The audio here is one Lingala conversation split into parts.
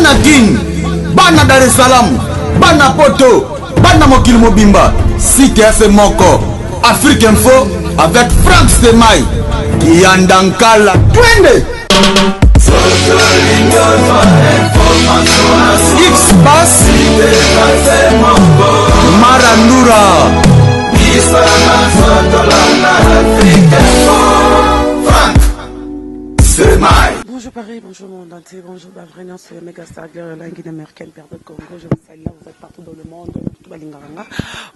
bana King, bana Dar es Salaam, bana Poto, bana Mokili Mobimba, Site FM Moko, Afrique Info avec Franck Semaï, Yandankala, Twende. X-Bass, Marandura, Franck Semaï. Bonjour Paris, bonjour monde entier, bonjour Bavrénian, c'est Megastar, langue américaine, Père de Congo, je vous salue là, vous êtes partout dans le monde, tout balingaranga,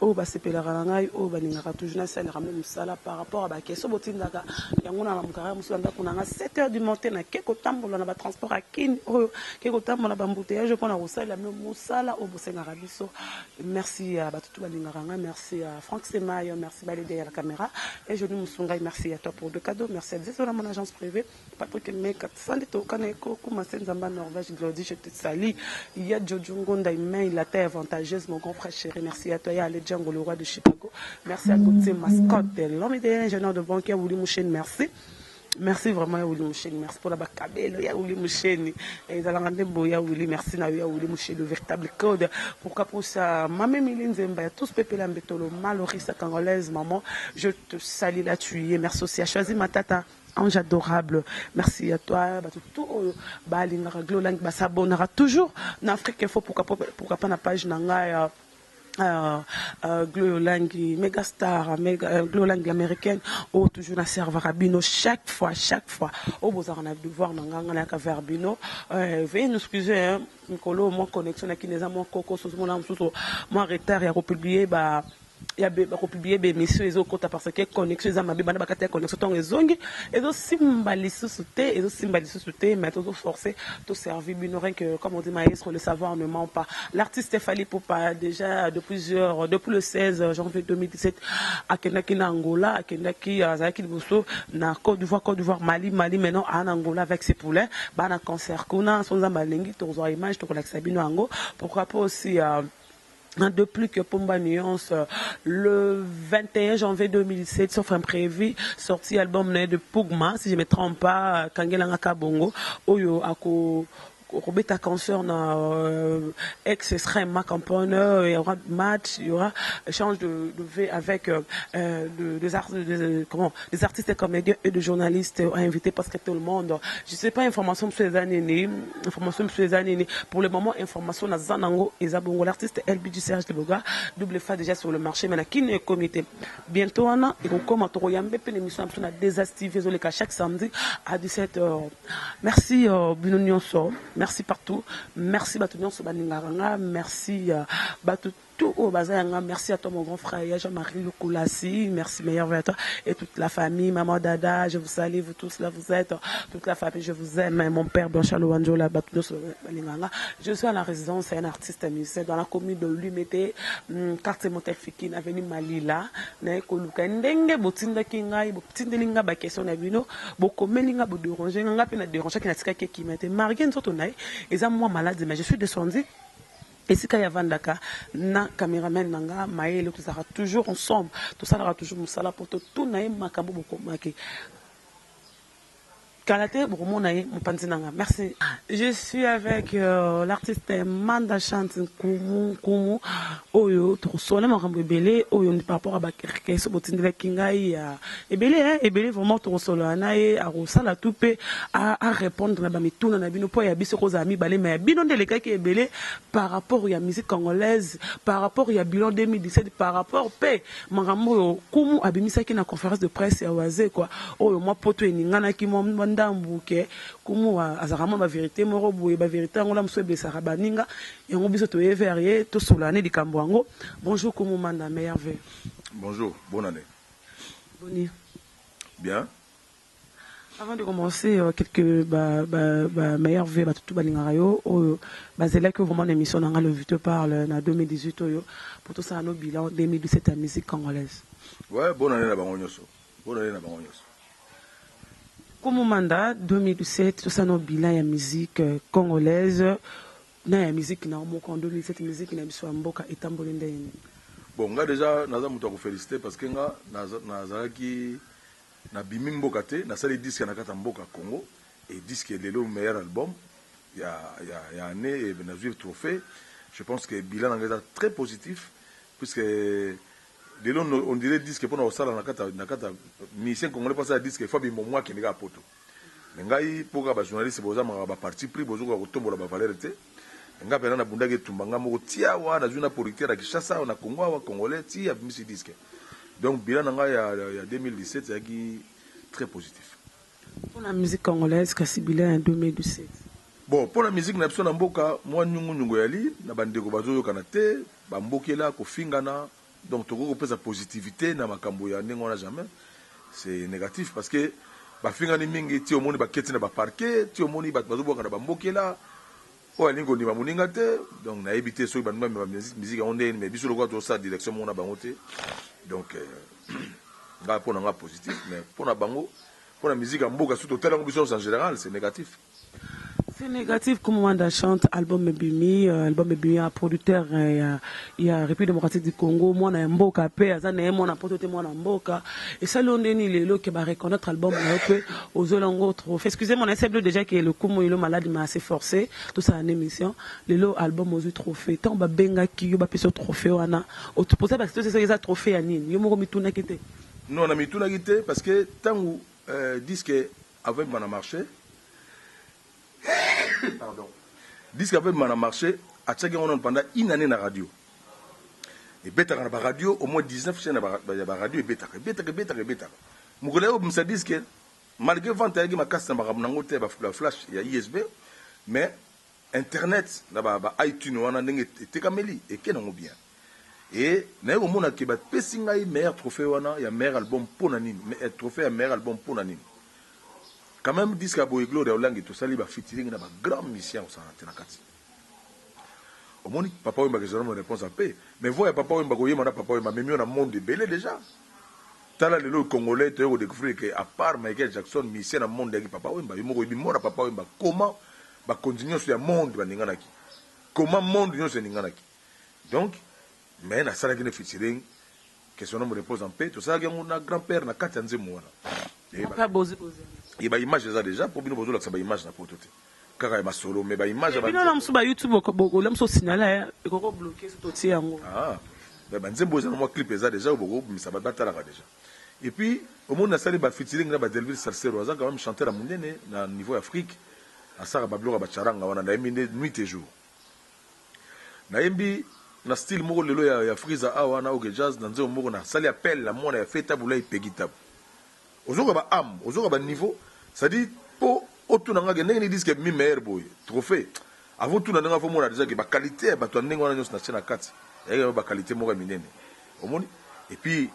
oh bah c'est Pélaranga, oh balingara, toujours c'est le ramener Moussala par rapport à la question, Botindaga, Yanguna Mamkara, Moussanda, qu'on a 7 h du matin, à quelque temps, on a transport à Kin, quelque temps, on a bambouteillage, je prends à Roussala, même Moussala, au Bossengarabiso, merci à tout balingaranga, merci à Franck Semaï, merci Balédé à la caméra, et je nous Moussungai, merci à toi pour deux cadeaux, merci à Désolé, mon agence privée, Patrick Meka. Norvège, Glody, je te salue. Il y a Jojo Ngonda, la terre avantageuse, mon grand frère chéri. Merci à toi, il y a Ale Django, le roi de Chicago. Merci à Gauthier Mascotte, l'homme idéal, ingénieur de banque, Willy Mouchen, merci. Merci vraiment, Willy Mouchen. Merci pour la bacabelle, Willy Mouchen. Et dans la rendez-vous, Willy, merci, Willy Mouchen, le véritable code. Pourquoi pour ça, Maman Miline Zemba, tous Pépé Lambetolo, Malorissa Cangolaise, maman, je te salue là, tu y es. Merci aussi à choisir ma tata. Ange adorable, merci à toi. Tout Balingara Glolang Bassabonara toujours en Afrique. Il faut pourquoi pas la page Nanga Glolang Megastar, Glolang américaine. Oh toujours na serveur Rabino chaque fois. Oh vous en avez dû voir Nanga na Verbino. Veuillez nous excuser, Nicolo, mon connexion qui n'est pas mon coco sur mon âme sous mon retard et republié bah. Il y a publié des messieurs et autres parce que connexion à ma bébé n'a pas connexion tant les ongles et donc symboliser sauter et donc symboliser sauter mais tout forcer tout servir binorin que comme on dit maestro le savoir ne ment pas. L'artiste Fally Ipupa déjà depuis le 16 janvier 2017 à Kenaki na Angola à Kenaki à Zaki Bosso na Côte d'Ivoire Mali maintenant en Angola avec ses poulets bah na concert kuna son zambalengi to zo image to la Sabino Ango pourquoi pas aussi de plus que Pomba Nuance, le 21 janvier 2007, sauf imprévu, sorti album de Pugma, si je ne me trompe pas, Kangela Kabongo, Oyo Ako. Robert cancer na ex extrêmement campagne, il y aura match, il y aura échange de V avec des artistes et comédiens et des journalistes invités parce que tout le monde, je sais pas information sur les années, pour le moment information na Zanango et Zabongo l'artiste LB du Serge de Boga, double fa déjà sur le marché mais qui n'est comité bientôt on a et comme on yambe pe l'émission na désactivé les cas chaque samedi à 17h. Merci Binonionso. Merci partout. Merci Batunion Sobaningaranga. Merci Batou. Merci à toi mon grand frère Jean-Marie Lukulassi, merci meilleur à toi et toute la famille, maman Dada, je vous salue, vous tous là vous êtes, toute la famille, je vous aime, mon père Blanchalo Wanjola, je suis à la résidence, c'est un artiste musicien dans la commune de Lumete, quartier Montelfikine, avenue Malila, Koluka Ndenge, Botinda Kingai, Botindelinga, Bakesson Abino, Bokomelinga, Bodoranger, Ngapina Déranger, qui n'a pas qui m'a été marié, une sorte de naï, et ça, moi malade, mais je suis descendu. Et si Kaya Vandaka, na caméraman nanga, maël, tout ça sera toujours ensemble, tout ça sera toujours moussala pour tout naïm makambo bokomaki. Merci. Je suis avec l'artiste Manda Chante Kumu Oyo Trousole Marambo Belé Oyo par rapport à Bakeso Botindele Kingai Ebele vraiment Trousole Anae à Rosala Toupé à répondre à Bamituna Nabino Po ya biso koza ami balé mais bilan de l'écart qui est belé par rapport à la musique congolaise par rapport à bilan 2017 par rapport P Marambo Kumu abimisa qui na conférence de presse ya Oazé quoi Oyo moi poto eningana ki mo Mbouke, comme azarama ma vérité, moro boué, ma vérité, on l'a m'soué blessé rabaninga, et on biso to éverrier, to solane di Kamboango. Bonjour, comment manda, meilleur vœu. Bonjour, bonne année. Bonne année. Bien. Avant de commencer, quelques meilleurs vœux, tout balingarayo, c'est que vraiment l'émission Le Vu te parle, en 2018, pour tout ça, nos bilans 2017 à musique congolaise. Ouais, bonne année, la Bangonyoso. Bonne année, la Bangonyoso. Comme mandat 2017, tout ça nos bilan la musique congolaise, la musique na en 2017 musique na biso mboka etambolende. Bon, nga déjà naza muto ko féliciter parce que nga nazaki na bimi mboka te, na sali disque na kata mboka Congo et disque lelo meilleur album il y a année et Benazouir trophée. Je pense que le bilan est très positif, puisque on dirait disque pour nous ça dans la cata mission congolais passe à disque il faut bien moi qui n'est pas poto. Mais ngai pour que les journalistes boza ma parti pris bozo ko tombola ba valeur té. Nga pena na bundage tumbanga mo tia wa na juna politique à Kinshasa na Congo wa congolais tia misi disque. Donc bilan nga il y a 2017 c'est très positif. Pour la musique congolaise kasi bilan en 2017. Bon, pour la musique, na mboka, moi nyungu yali, na bandeko bazo yo kanate, ba mbokela ko fingana, donc toko ko sa positivité na makambo ya ndenge wana jamais. C'est négatif parce que ba fingani mingi ti omoni ba keti na ba parquet, ti omoni ba bazo boka na ba mbokela. O alingo ni ba muninga te, donc na éviter so ba ndima musique onde mais biso lokwa to sa direction mona bango te. Donc nga pour nga positif mais pour na bango, pour la musique en mboka surtout tellement biso en général, c'est négatif. C'est négatif comme Wanda chante album Ebimi a producteur il y a République démocratique du Congo moi na mboka pe azana moi na potote moi na mboka et ça l'ondeni lelo que ba reconnaître album na pe aux olongo trop excusez-moi on essaie déjà que le kumo il malade m'a assez forcé tout ça en émission lelo album aux trophée tant ba benga ki yo ba peso trophée wana au tout pour ça parce que c'est ça trophée ya nini yo moko mituna kité non na mituna kité parce que tant disque avec mon marché. Pardon. Disque avec mon marché à chaque fois pendant une année na radio. Et bêta na radio au moins 19 chaînes na radio et bêta. Mugolé on se dit que malgré vente avec ma casse na nango te ba flash il y a ISB mais internet na ba iTunes wana ndenge tekameli et que non bien. Et na yo mona ke ba pesinga meilleur trophée wana ya meilleur album pour nani mais trophée ya meilleur album pour nani. Quand même, disque à Boeglo de Olangi, tout ça, il va featuring dans ma grande mission au Sanatena-Kati. Au moins, papa Wimba, je donne réponse à paix. Mais voyez, papa Wimba, papa Wimba, même on a un monde de belé déjà. Tala le Congolais, tu as découvert qu'à part Michael Jackson, mission dans le monde de papa Wimba, il m'a dit, papa Wimba, comment va continuer sur le monde de Ninganaki? Comment le monde de Ninganaki? Donc, mais na sala qui featuring, que son nom me repose en paix, tout ça, il y a mon grand-père, na Katanze Mouana. Il y a image déjà pour bien voir que image na photo car il y a solo mais image ba non sur YouTube ko lam so signaler e ko bloquer sur toti yango ah ben nzembo za moi clip déjà boko ça va battre déjà et puis au monde na sali ba featuring na ba Delville Salsero za quand même chanter la monene na niveau Afrique à ça ba bloga ba charanga wana na yembi nuit et jour na yembi na style moko lelo ya Friza awa na oge jazz na nzembo moko na sali appel la mona ya feta bulai pegitable ozoka ba am ozoka ba niveau ça dit pour autour nanga que nenge disque mi meilleur boy trophée avant tout nanga faut mona déjà que ba qualité ba to nenge wana nyos na chena kati ya ba qualité moko minene omoni et puis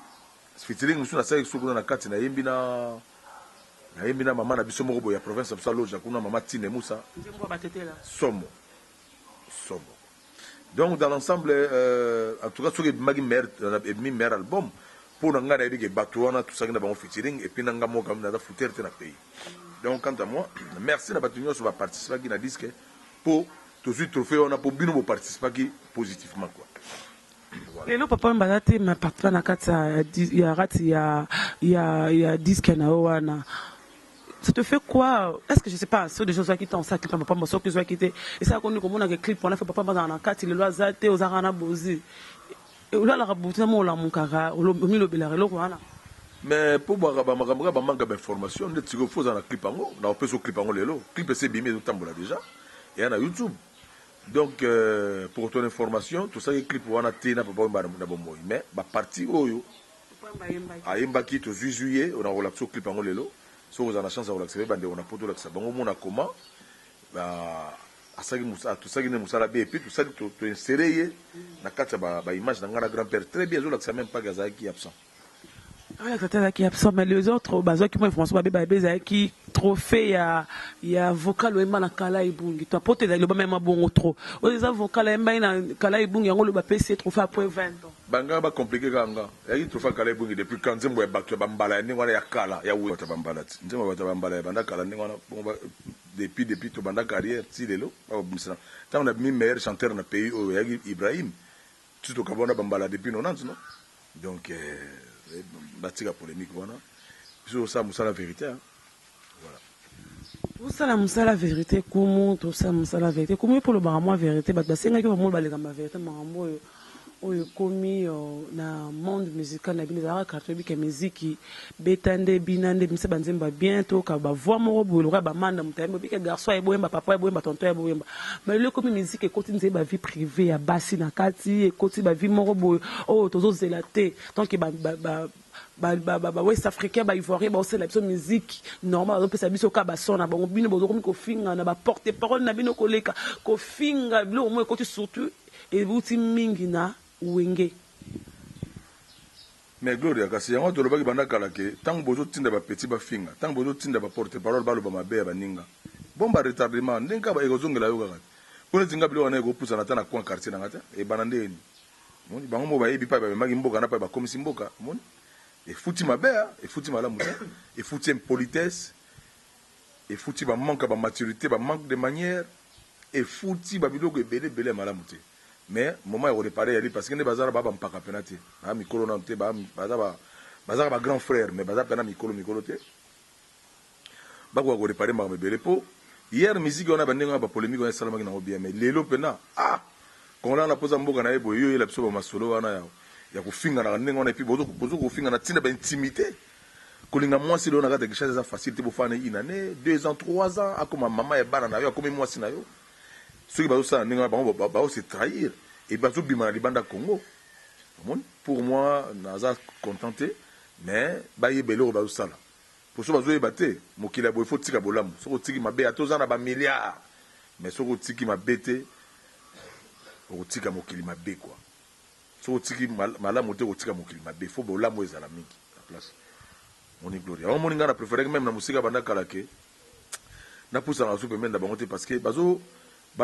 featuring musu na sai suku na kati na yembi na mama na biso moko boy ya province ya Loja kuna mama Tine Musa nzembo ba tete là somo donc dans l'ensemble en tout cas sur le meilleur album pour nous dire que Batouana tout ça qui n'a pas featuring et puis nous avons quand même foutre dans le pays. Donc quant à moi, merci à Batounia sur participer qui n'a disque pour tout de suite trophée on a pour bien nous participer qui positivement quoi. Et le papa mbalate ma partenaire na kata il y a disque na wana. Ça te fait quoi? Est-ce que je sais pas, ceux des choses qui t'ont ça qui papa moi qui soit quitté et ça connu comme on a des clips on a fait papa dans la kata il le zate aux arana bozi. Mais pour manque d'information, il faut que clip en haut. On peut se clip en haut les lots. Clip c'est bien déjà. Et il y a YouTube. Donc pour ton information, tout ça est clip on a téna papa mais ma partie oyo a imbaki to juillet on a relaxé clip en haut les lots. So vous avez la chance de relaxer bande on a poto relaxer. Bango mona comment asaki musa tout ça qui ne musala bien et puis tout ça to insérer na kata ba image na ngana grand-père très bien zo la même pas gazaki absent ah la qui absent mais les autres bazo qui moi François babé qui trophée ya vocal wemba na kala ibungi to pote le ba même bon trop les vocal wemba na kala ibungi yango le ba PC trophée après 20 ans banga ba compliqué kanga ya ki trophée kala ibungi depuis quand nzembo ya bakto bambala ni wana ya kala ya wi ta bambala nzembo ya bambala banda kala ni wana depuis to banda carrière ti lelo ba bisana tant on a mis meilleur chanteur na pays au yagi Ibrahim tout au kabona bambala depuis 90 non donc batika polémique voilà sur ça la vérité hein. Voilà Tout ça la vérité, comment tout ça la vérité, comment pour le baramo la vérité, bah c'est que vraiment le la vérité, baramo oyo komi na monde musical na bino ka tobi ke musique betande binande bimse banzemba bientôt ka ba voix moko boulou ba manda mutembo bike garçon e boyemba papa e boyemba tonton e boyemba mais le komi musique e koti nze ba vie privée ya basi na kati e koti ba vie moko boy oh tozo zelaté donc West Africain, Ivoirien, c'est la musique normale. On peut s'amuser au cas de son, on bino bozo comme kofinga, na ba porte parole na bino koleka, kofinga, blo au moins côté surtout et vous mingi na wenge. Mais Gloria, kasi yango to lobaki banda kala ke tant bozo tinda ba petit ba finga, tant bozo tinda ba porte parole ba lo ba mabe ba ninga. Bon ba retardement, ndenga ba ekozongela yo kaka. Pone tinga bilo wana ego pusa na tana kwa quartier na ngata e banandeni. Moni bango mo ba yebi pa ba magi mboka na pa ba komisi mboka, moni. Et fouti ma belle, et fouti ma lamour, et fouti impolitesse, et fouti ma manque de maturité, ma manque de manière, et fouti ma vidéo que belé ma lamour. Mais moment où on est paré, parce que les bazar ba pas penati, ah mikolo na te ba bazar ba grand frère, mais bazar pena mikolo te. Ba ko on est paré ma belé po. Hier musique on a bandé ba polémique on a salama na bien, mais lelo pena ah quand on a posé mboka na ebo yo la pso ba masolo wana yao. Ya kufinga na ndenge wana epi bozo kufinga na tina ba intimité kolinga mwasi leo na kata kisha za facilité pour faire une année 2 ans 3 ans akoma mama e bana na yo akoma mwasi na yo soki bazo sa ndenge ba se trahir et bazo bima na libanda Congo pour moi naza contenté mais ba yebelo bazo sala pour so bazo yebate mokila bo il faut tika bolamu soko tiki mabe atoza na ba milliards mais soko tiki mabete o tika mokili mabe quoi. So tiki malamu te otika mokili mabe fo bolamu ezala mingi la place moni Gloria on moninga na préférer même na musika banda kalake na pousa na soupe menda bangote parce que bazo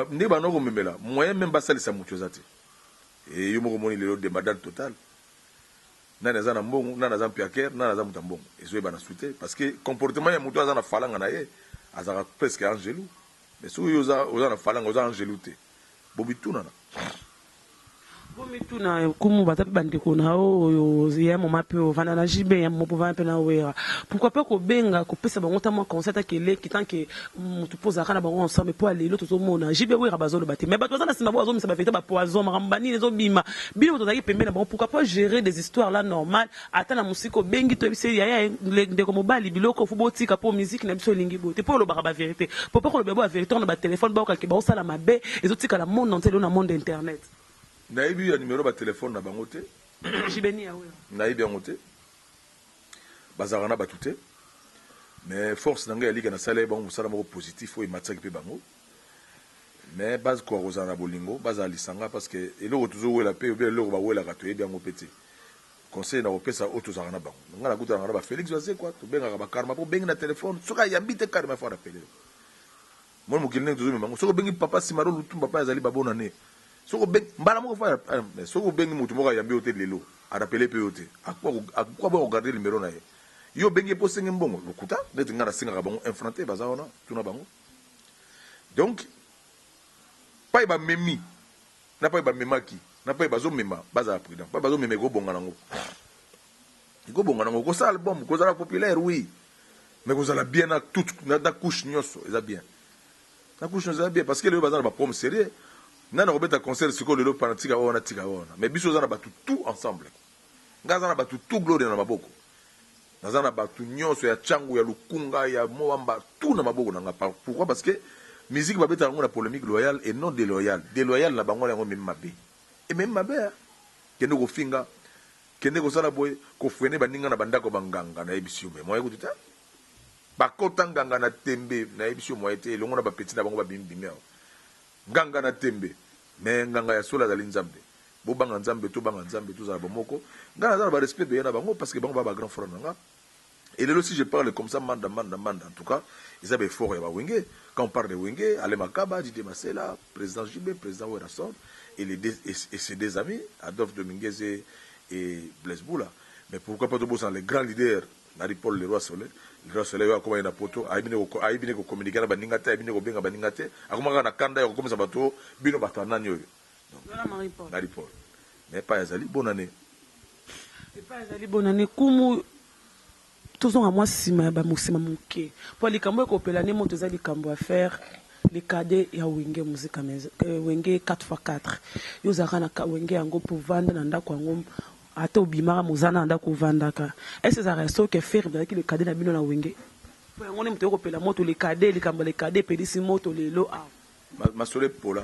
ne banoko memela moyen même basali sa mucho zate et yo moko moni lelo de madame total na nazana mbongo na nazana piaker na nazana mutambongo ezo bana suite parce que comportement ya muto azana falanga na ye azaka presque angelou mais so yo za falanga oza angelou te bobituna na Tuna kumu batapi bandeko na o ya mama pe o vana na jibe ya mopo vana pe na wera pourquoi pas ko benga ko pesa bango tamo concert kele kitan ke mutu poza kana bango ensemble pour aller l'autre mona jibe wera bazolo bati mais bato na simba bozo misa ba fete ba poison marambani les obima bino to zaki pembe na bango pourquoi pas gérer des histoires là normales ata na musiko bengi to bise ya ndeko mobali biloko fu botika pour musique na biso lingi bote pour le ba vérité pour pas ko le bebo la vérité on ba téléphone ba ka ba sala mabe ezotika la monde entier na monde internet. Naïbi ya numéro ba téléphone na bango te. Jibeni ya wewe. Naïbi yango te. Bazarana batute. Mais force nanga ya liga na sala bango musala moko positif o imataki pe bango. Mais base ko rozana bolingo, base alisanga parce que eloko toujours wela pe bien eloko ba wela ka to yebi yango pete. Conseil na opesa auto zarana bango. Ngala kuta na ba Félix Wazé quoi, to benga ba karma po benga na téléphone, soka yambite karma fa rappeler. Moi mo kilne toujours bango. Soko bengi papa Simaro lutumba papa azali babona ne. Soko beng mbala moko fa soko bengi mutu moko yambi hotel lelo arapeler pe hotel akwa ba regarder numéro na ye yo bengi po sengi mbongo lokuta neti ngana singa ka bango infranté bazaona tuna bango donc pa ba memi na pa ba memaki na pa bazo mema baza président pa bazo meme go bonga nango ko sa album ko za populaire oui mais ko za la bien na toute na couche nyoso eza bien na couche nyoso eza bien parce que le bazar ba prom sérieux nana robeta concert siko lelo panatika wana tika wana mais biso zana batu tout ensemble ngaza na batu tout Gloria na maboko ngaza na batu nyonso ya changu ya lukunga ya moamba tout na maboko nanga pourquoi parce que musique babeta ngo na polémique loyale et non déloyale na bango yango même mabe et même mabe kende ko finga kende ko sala boy ko fuene baninga na bandako banganga na ebisio me moye kututa bakota nganga na tembe na ebisio moye te longo na ba petit na bango ba bimbimeo nganga na tembe mais nganga ya sola zali nzambe bo banga nzambe to za bomoko ngana za ba respect de yana bango parce que bango ba grand frère nanga et là aussi je parle comme ça manda en tout cas ils avaient fort ya ba wenge quand on parle de wenge Ale Makaba Didi Masela président JB président Werasson et ses deux amis Adolphe Dominguez et Blaise Boula mais pourquoi pas to les grands leaders Nari Paul Leroy Soleil akoma ina poto aibine ko communiquer na baninga te aibine ko benga baninga te akoma na kanda ko komisa bato bino batana nyo donc Nari Paul mais pas yazali bonne année c'est pas yazali bonne année kumu tozonga mwa nsima ya bamosima moke mpo likambo ekopela ne moto eza likambo à faire les cadets ya wenge musique wenge 4x4 yo ozalaka na wenge yango mpo vanda na ndako yango ata obimaka mozana na ndako ovandaka est ce ezalaka soki faire ezalaki le cadet na bino na wenge po yango ne moto ekopela moto le cadet likambo le cadet epelisi moto lelo masolo epola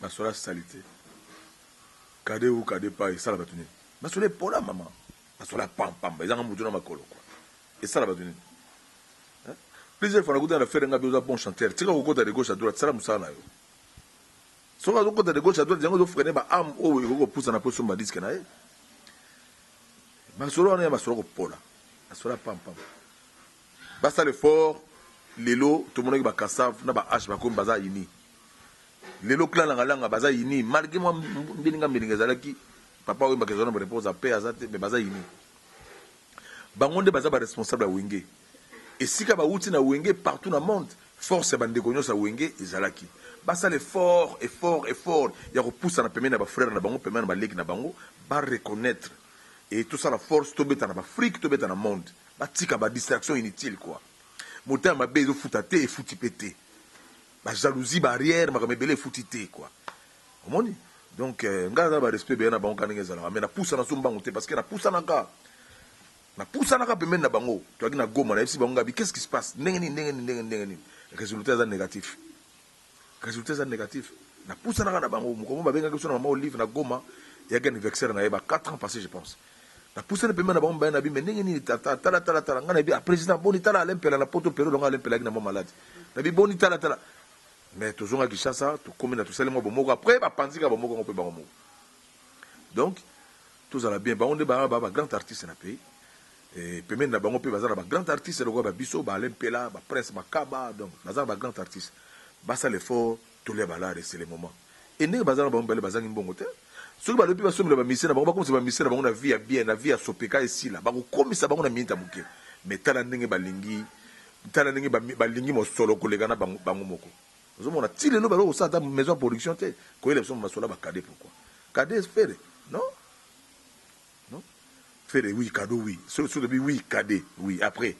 masolo asalité cadet ou cadet pas esala bato nini masolo epola mama masolo ya pampamba ezanga motu na makolo kwa esala bato nini plusieurs fois nakuta na faire nga besoin bon chanteur tika kokota de gauche à droite sala musala na yo soka kokota de gauche à droite yango zo freiner ba arme oyo ekokopousa na poso ma disque na ye masolo wana ya masolo kopola masolo ya pampamba basala effort lelo tomonaki bakasave na bahache bakomi baza ini lelo klananga baza ini malgré moi mbeninga ezalaki papa oyo bakezona barepose ape aza te me baza ini bango nde baza baresponsable ya wenge esika bauti na wenge partout na monde force ya bandeko nyonso ya wenge ezalaki basala effort ya kopusa na pemene na bafrère na bango pemene na baleki na bango bareconnaître et tout ça la force tobeta na bafrike tobeta na monde batika badistraction inutile quoi motema mabe ezofuta te efuti pe te bajalousie barrière makambo ebele efuti te quoi omoni donc ngai aza barespect beye na bango ka ndenge ezalaka mais napusa so mbango te parce que napusanaka pembeni na bango toyaki na goma nayebisi bango ngabi qu'est ce qui se passe ndenge nini résultat eza négatif napusanaka na bango mokomo babengaki biso na mama olive na goma yaki anniversaire na ye ba 4 ans passé je pense napusana pembeni na bango baye na bi mais ndenge nini tala ngai nayebi président boni tala alempela na poto période nga alempelaki na mwa malade nabi boni tala mais tozonga Kinshasa tokomi na tosali mwa bomoko après bapanzika bomoko ngo mpe bango moko donc tozala bien bango nde ba grand artiste na pays pembeni na bango mpe baza na ba grand artiste lokola babiso baalempela baprince makaba donc baza na ba grand artiste basala effort tolia balare c'est le moment et ndenge baza na bango bale bazangi mbongo te soki balobi basomela bamisien na bango bakomisa bamisien na bango na vie ya bien na vie ya sopeka esila bakokomisa bango na minita moke mais tala ndenge balingi mosolo koleka na bango moko ozomona ti lelo balo kosala ata maison production te koyela biso masolo ya bacade pourquoi cade fere non fere oui cadeau oui soki lobi oui cade oui après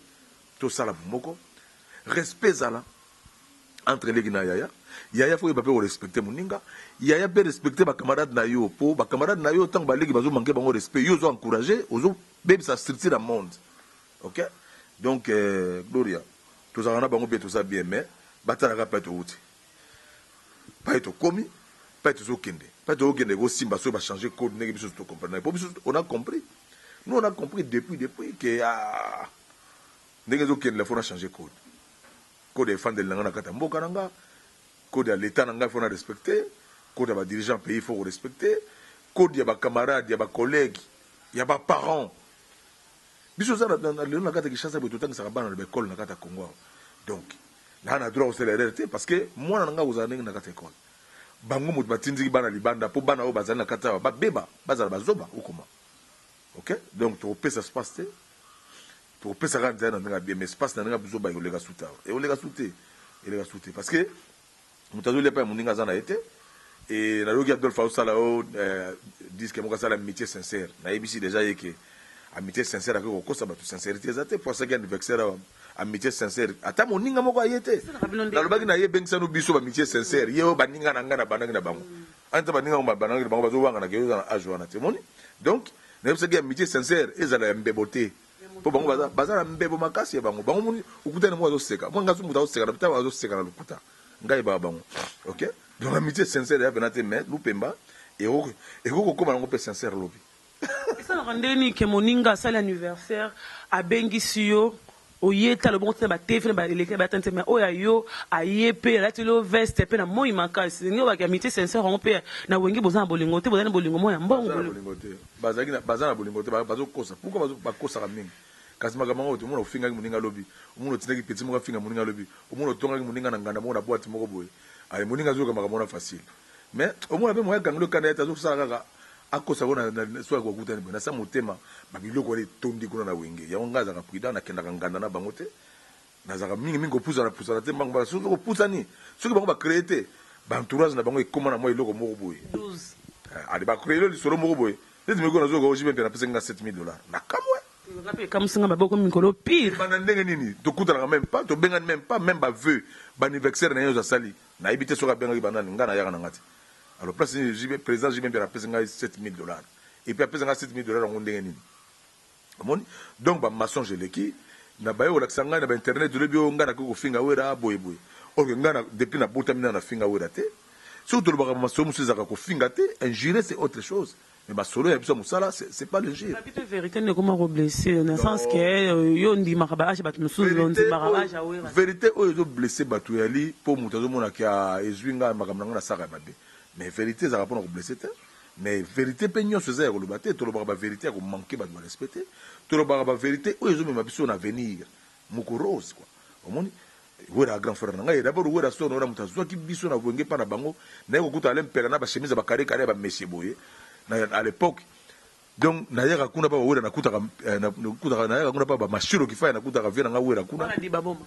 tosala moko respect zala entre leki na yaya faut pas respecter moninga yaya peut respecter ba camarade na yo po ba camarade na yo tant ba leki bazo manquer bango respect yo zo encourager ozo bébé ça structure le monde OK donc Gloria tous en a bango bien tout ça bien mais batala pas to uti pas to komi pas to kende pas to kende go simba so ba changer code negi biso to comprendre on a compris nous on a compris depuis que negi zo kende la faut changer code de fan de langa na kata mboka nanga code ya l'état nanga faut respecter code ya ba dirigeant pays faut respecter code ya ba camarades ya ba collègues ya ba parents biso za na lelo na kata Kinshasa bo totangisa bana na école na kata Congo donc là on a droit au salaire parce que moi nanga uzana na kata école bango mutu batinziki bana libanda po bana o bazana na kata ba beba bazala bazoba ukoma OK donc to pesa space te pour pesa rendre na bien mais espace na nga buzoba yolega suta et olega suté parce que mutazo pas moninga zana été et na logi Adolphe Ausala o disque mo kasala amitié sincère na ABC déjà yeke amitié sincère avec kokosa batu sincérité ezate pour ça anniversaire amitié sincère ata moninga moko ayete na lobaki na ye bengisa no biso amitié sincère yeo baninga na nga na banangi na bango anta baninga mo banangi na bango bazo wanga na keyo na ajoana te moni donc na yebisa amitié sincère ezala ya mbeboté po bango baza na mbebo makasi ya bango moni ukutana mo azoseka mo ngasu muta oseka na bitawa azoseka na lukuta ngai ba bango OK donc amitié sincère ya benate mais lupemba et kokoma nango pe sincère lobi ça na ndeni ke moninga sala anniversaire abengisi yo oyeta le bon temps ba téléphone ba elekere ba tante mais oya yo ayepe la telo veste pe na moi makasi ngi ba amitié sincère on pe na wengi bozana bolingo te bozana bolingo moya mbongo bolingo te bazana bolingo te bazo kosa pourquoi bazo kosa ka mingi kasi makambo oto mona ofinga ki moninga lobi omuno tindaki petit moko finga moninga lobi omuno tonga ki moninga na nganda moko na boîte moko boye ay moninga zo ka makambo na facile mais omona pe moya kanglo kana eta zo sala kaka akosa bona na so ko kutana bona sa motema babiloko le tondi kuna na wenge ya ongaza ka prida na kenda nganda na bango te na zaka mingi kopuza na pusa na te bango ba so ko pusa ni soki bango ba créer te ba entourage na bango ekoma na mo iloko moko boye 12 ali ba créer le solo moko boye neti meko na zo ko jibe pe na pesa nga $7,000 na kamwe comme ça ba boko mikolo pire bana ndenge nini to kutana même pas to benga même pas même ba vœu ba anniversaire na yo za sali na ibité soka benga banani ngana yaka na ngati alors place JB président JB bien rappeler nga $7,000 et puis après nga $7,000 on ndenge nini amoni donc ba maçon je leki na bayo la sanga na ba internet de lebio ngana ko finga wera boy boy o ngana depuis na bota mina na finga wera te surtout le ba maçon musuza ko finga te injurer c'est autre chose. Mais ma solo, c'est pas le gire. La vérité n'est comment blessé, dans le sens que yo ndi marabage bat musu ndi marabage awera. Vérité yo blessé batu yali pour mutazo mona ki a ezuinga makamanga na saka babe. Mais vérité ça répond au blessé te. Mais vérité pe nyo seza ko lobate to lobaka ba vérité ko manquer ba respecter. To lobaka ba vérité o ezo mema biso na venir. Moko rose quoi. Omoni wera grand frère nanga d'abord wera so na mutazo ki biso na wenge pa na bango na ko kuta lempera na ba chemise ba carré carré ba monsieur boye. À l'époque donc nayaka kuna pa wera nakutaka nayaka kuna pa ba mashiro kifaya nakutaka vena nga wera kuna na diba bomba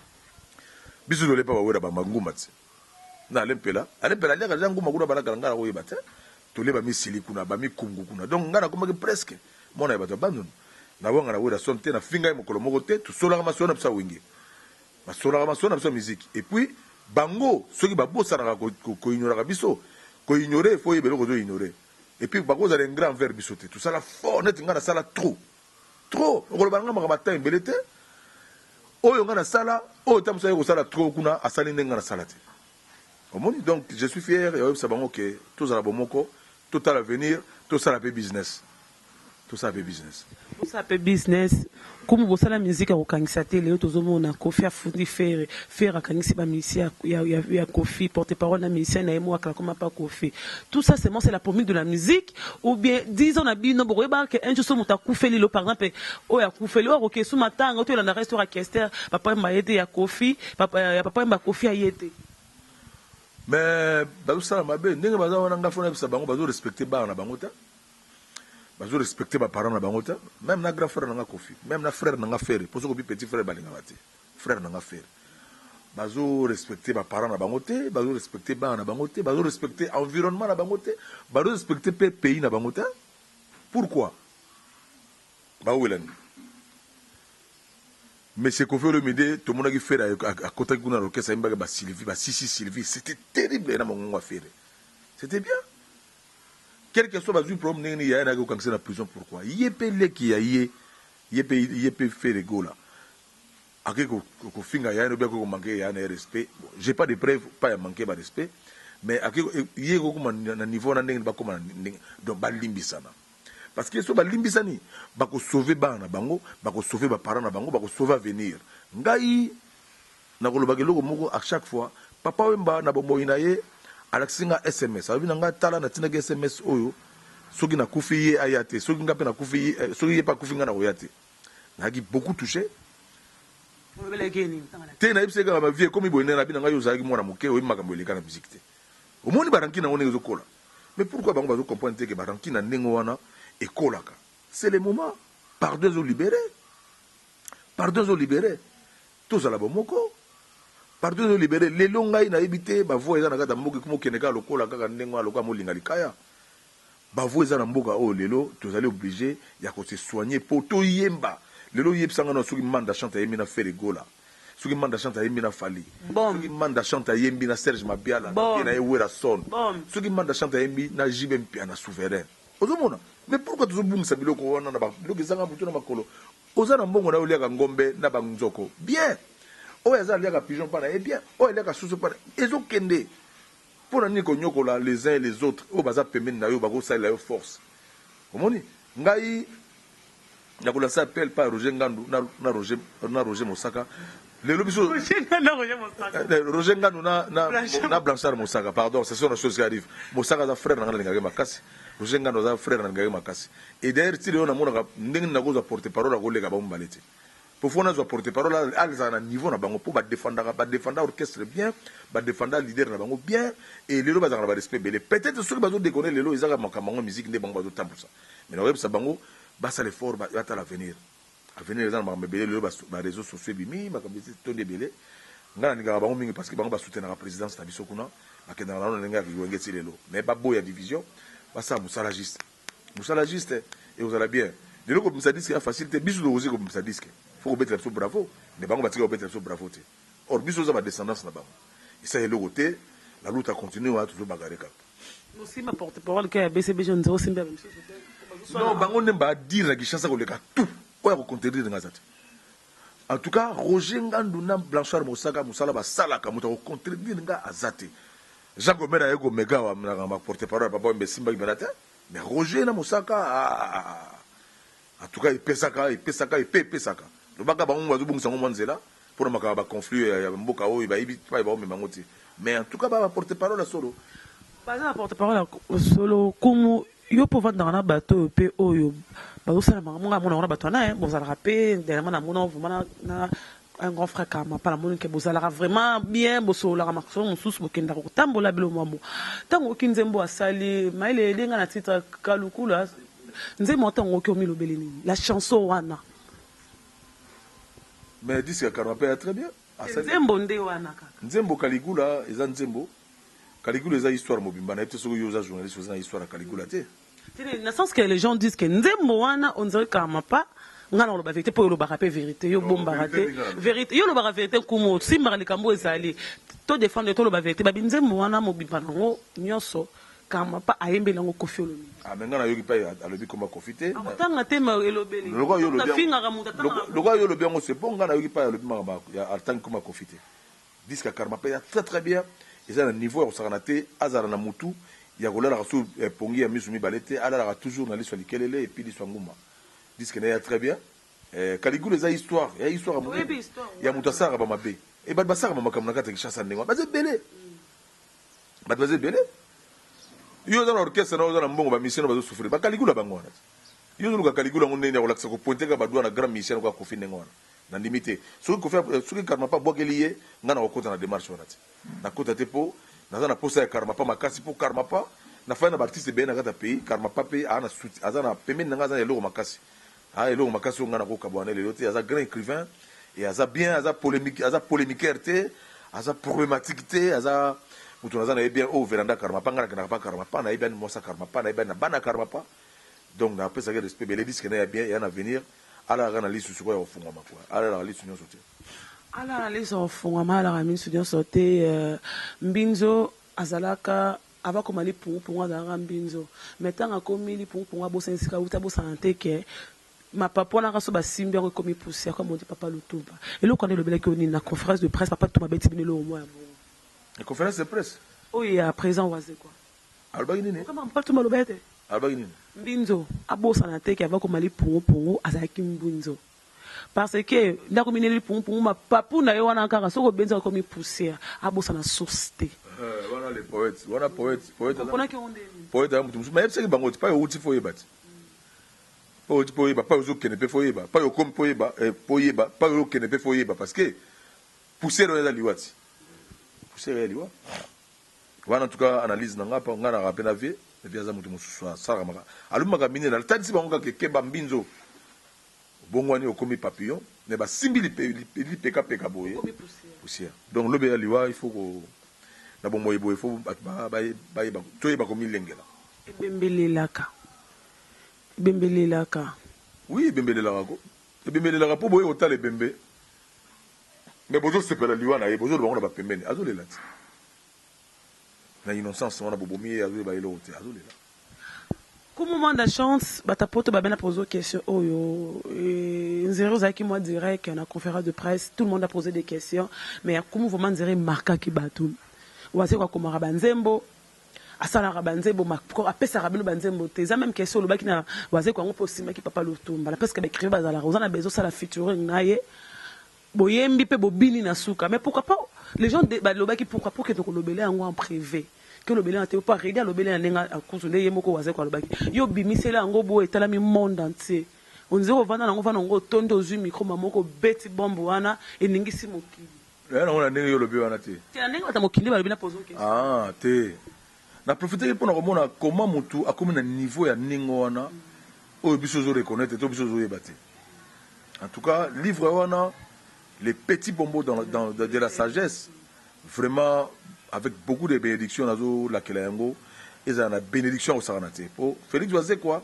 biso le pa wera ba manguma tse na lempela aleka nguma kuna bana kalanga ko yebata to le ba misili kuna ba mikungu kuna donc ngana kuma presque mona yebata bandon na wanga na wera sonte na finga mokolo moko te to sola ma sona psa wingi ba sola ma sona psa musique et puis bango soki ba bosa na ko ignorer biso ko ignorer faut yebelo ko ignorer. Et puis, vous avez un grand verbe bisoté. Tout ça, la fort, net, on a ça là trop. Trop. On va avoir un matin, belete. Oh, on a ça là. Oh, tam ça, ça là trop. On a ça, on a ça là. Donc, je suis fier. Et on sait que tout ça, la bomoko, tout à l'avenir, tout ça, la business. Tout ça, business. Tout ça, business. Comme vous savez, la musique a organisé les autres hommes, on a Kofi à faire à Kangisi, il y a Kofi, porte-parole de la musicien, il y a moi, comme pas Kofi. Tout ça, c'est la polémique de la musique, ou bien, disons, on a bien, non, un jour, on a Kofi, par exemple, oh, il y a Kofi, ok, sous matin, on a un restaurant à Kester, papa m'a aidé, il y a Kofi, papa m'a Kofi à y aider. Mais, bah, ça, ma belle, n'est-ce pas, on a fait ça, on va respecter, bah, on a bangota. Bazo respecter mes parents na bangota même na grand frère na Kofi même na frère na frère pour ce que petit frère balinga bati frère na frère bazo respecter mes parents na bangote bazo respecter ba na bangote bazo respecter environnement na bangote bazo respecter pays na bangota pourquoi ba welan monsieur Kofi le midi tout le monde qui fait à côté kuna l'orchestre imba ba Sylvie ba Sylvie c'était terrible na mongo faire c'était bien. Quel que soit le problème, il y a un gars qui est en prison. Pourquoi? Il y a des qui a fait les gars là. Après, il y a un gars qui a manqué de respect. Je n'ai pas de preuves, pas de manquer de respect. Mais il y a un niveau de limbisana. Parce que si on a limbisani, on va sauver les gens, on va sauver les parents, on va sauver l'avenir. À chaque fois, papa Wemba na bombo inaye. Alexinga SMS abi nanga tala na tina SMS oyo soki na kufi ayate soki ngape na kufi soki pas kufi ngana oyate nagi beaucoup touché te na ibse ga ma vie comme ibo nena bi nanga yo zaki mwana muke oyi makambo eleka na musique te omoni baranki na onezo kola mais pourquoi bango bazo comprendre que baranki na ndenge wana ekolaka c'est le moment pardon zo libéré tous à la bomoko pardon de libérer les longs na ebité ba voix eza na kata mboka ko keneka lokola kaka ndengo aloka molinga likaya ba voix eza na mboka o lelo tozali obligé ya ko se soigner poto yemba lelo yebsanga na soki manda chante yembi na faire gola soki manda chante yembi na fali soki manda chante yembi na Serge Mabiala na Ewera Son soki manda chante yembi na Jibe Mpia na Souverain ozomona mais pourquoi tozobungisa biloko wana na ba biloko ezanga butu na makolo ozana mbongo na oliaka ngombe na banzoko bien. Oh, il y a pigeon pana et bien. Oh, il y a sous pana. Ils ont kende. Pour la nico nyokola les uns et les autres. Oh, baza pemen na yo bago sa la force. Comment ni? Ngai nakola ça appelle pas Roger Ngandu na Roger Mosaka. Le lobiso Roger Ngandu na Blanchard Mosaka. Pardon, ce sont les choses qui arrivent. Mosaka za frère na ngaka makasi. Roger Ngandu za frère na ngaka makasi. Et d'ailleurs, si le on a mona ndenge na go porter parole ko lega ba mbalete. Pour faire nos porte-parole à un niveau na bango pour défendre l'orchestre bien, défendre le leader na bango bien et les lois va respect belé. Peut-être ceux qui bazou déconner les lois ils ont manqué musique ne bango bazou temps pour ça. Mais nous ça bango basa l'effort va à l'avenir. Avenir les gens bango belé les lois ba réseaux sociaux bimi ba comme tonde belé. Ngana ninga bango mingi parce que bango ba soutenir la présidence na biso kuna bakenda na ninga ki wenge ti lelo. Mais ba boya division basa musalagiste. Musalagiste et vous allez bien. lelo kobimisa disque ya facilité biso tokozi kobimisa disque faut kobetela biso bravo mais bango batika kobetela biso bravo te or biso oza badescendance na bango esa eloko te la lutte a continué wana toujours bagare kaka aussi ma porte-parole que BCB je nzero simba non bango nde badire Kinshasa koleka tout oyo akocontenir nga za te en tout cas Roger Ngandu na Blanchard Mosaka mosala basalaka moto akocontenir nga aza te Jacques Omer aye komega wa na porte-parole papa mbe simba kimela te mais Roger na Mosaka en tout cas epesaka lobaka bango bazobongisa ngo mwanzela pour makaba ba conflit ya mboka oyo bayibi pa ba omema ngoti mais en tout cas ba porte-parole solo baza porte-parole solo comme yo pour vendre na bateau pe oyo bazosala manga mona na bateau na bozala rapé dernièrement na mona vraiment na un grand frère kama pas la mona ke bozala vraiment bien bosola marché mosusu bokenda ko tambola bilo mwamo tango kinzembo asali maile elenga na titre kalukula nzembo tango ko milobeli nini la chanson wana mais disque Karmapa très bien nzembo nde wana kaka nzembo Caligula eza nzembo Caligula eza histoire mobimba na epte soko yoza journaliste eza histoire ya Caligula te dans le sens que les gens disent que nzembo wana on dirait Karmapa ngana lo ba vérité pour lo ba rapé vérité yo bomba raté vérité yo lo ba vérité kumo simba likambo ezali to défendre to lo ba vérité ba nzembo wana mobimba nango nyonso Karmapa ayembela ngo Koffi Olomide menga na yoki pa alobi koma Koffi te tanga tema elobeli na finga ramuta lokwa yo lobi ngo seponga na yoki pa alobi manga ya atang koma Koffi te disque Karmapa ya très bien ils ont un niveau ya kosakana te azala na mutu ya kolalaka so pongi ya misu mibale te alalaka toujours na liso ya likelele et puis liso ya nguma disque na ya très bien Caligula eza histoire ya histoire ya mutu asaka bamabe e bato basaka bamakambo na kati ya Kinshasa ndenge wana baza ebele bato baza ebele yo oza na orchestre na oza na mbongo bamisien bazosouffrir bakaligula bango wana yo ozoluka Caligula ngo ndenge ya kolakisa kopointe ka badwa na grand misien kwa Koffi ndenge wana na ndimi te soki Karmapa bwakeli ye nga na kokota na démarche wana te nakota te mpo naza na posa ya Karmapa makasi mpo Karmapa nafai na baartiste ebele na kati ya pays Karmapa mpe aza na pembeni na nga aza na eloko makasi eloko makasi oyo nga nakokabwana lelo te aza grand écrivain et aza bien aza polémiquaire te aza problématique te aza mutu naza na ye bien oyo veranda Karmapa nga nakendaka pa Karmapa nayebi ani mwasa Karmapa nayebi ani na bana Karmapa donc napesaki respect bele diske na ya bien ya na avenir alalaka na lisu sikoyo ya kofungwama kwa alalaka lisu nyonso te ala liso ofungwama alaka miso nyonso te mbinzo azalaka avakoma lipungupungu azalaka mbinzo me ntango akomi lipungupungu abosana esika uta abosana te ke mapapo wanaka so basimbi yango ekomi poussière comme on dit Papa Lutumba eloko wana elobelaki onini na conférence de presse Papa Lutumba abeti bino eloko moko ya bongo la conférence de presse oyo ya présent waze kwa alobaki nini Papa Lutumba alobaki te alobaki nini mbinzo abosana te ke avakoma lipungupungu azalaki mbinzo parce que ndako mineli pungu mapapu na yo wana kaka soko benza komi poussière abosana source te wana les poètes wana poète mpona ke onde poète ya mutu mais yebisaki bango ti pa yo uti fo yeba ti po uti po yeba pa yo kene pe fo yeba pa yo komi po yeba pa yo kene pe fo yeba parce que poussière eza liwa ti poussière ya liwa wana en tout cas analyse na nga pa nga na rapena vie et bien za mutu mosusu asala maka alumaka mine na tandisi bango kaka keba mbinzo bongwani okomi papillon mais basimbi lipekapeka boye poussière donc lobe ya liwa il faut ko na bomoi boye il faut toyeba komilengela ebembelelaka oui ebembelelaka ko ebembelelaka mpo boye otala ebembe mais bozosepela liwa na ye bozoloba bango na bapembeni azolela ti na innocence wana bobomi ye azoyeba eloko te azolela. Comme moment de chance, batapoto babena posé des questions. Oh yo, zéro zaki moi dirait qu'on a conférence de presse, tout le monde a posé des questions, mais comment vraiment dirait marqué qui batou. Ou assez quoi comme rabanzembo, asala rabanzembo, ma apesa rabino banzembo. T'es la même question le baki na ou assez quoi on peut estimer qui papa le tombe. La parce que écrire bazala, on a besoin ça la featuring naie. Boyembi pe bobini na suka, mais pourquoi pas les gens le baki pourquoi pour que tu kolobele en privé. Que le bilan n'était pas réglé, le bilan n'a pas consolé, il y a beaucoup de choses. Yo bimisela ango bo etala mi monde entier. On dirait ovana nango vana ngo tondo zu micro mamoko beti bombo wana eningisi mokili. Là on a ndenge yo lobi wana te. Ti ndenge ata mokili ba bina poser question. Ah te. Na profiter pour na komona comment mutu akomi na niveau ya ningo wana o biso zo reconnaître to biso zo yebate. En tout cas, livre wana les petits bombos de la sagesse vraiment avec beaucoup de bénédictions dans la Kelayango, ils ont la bénédiction au Saranate. Pour Félix Oazé quoi,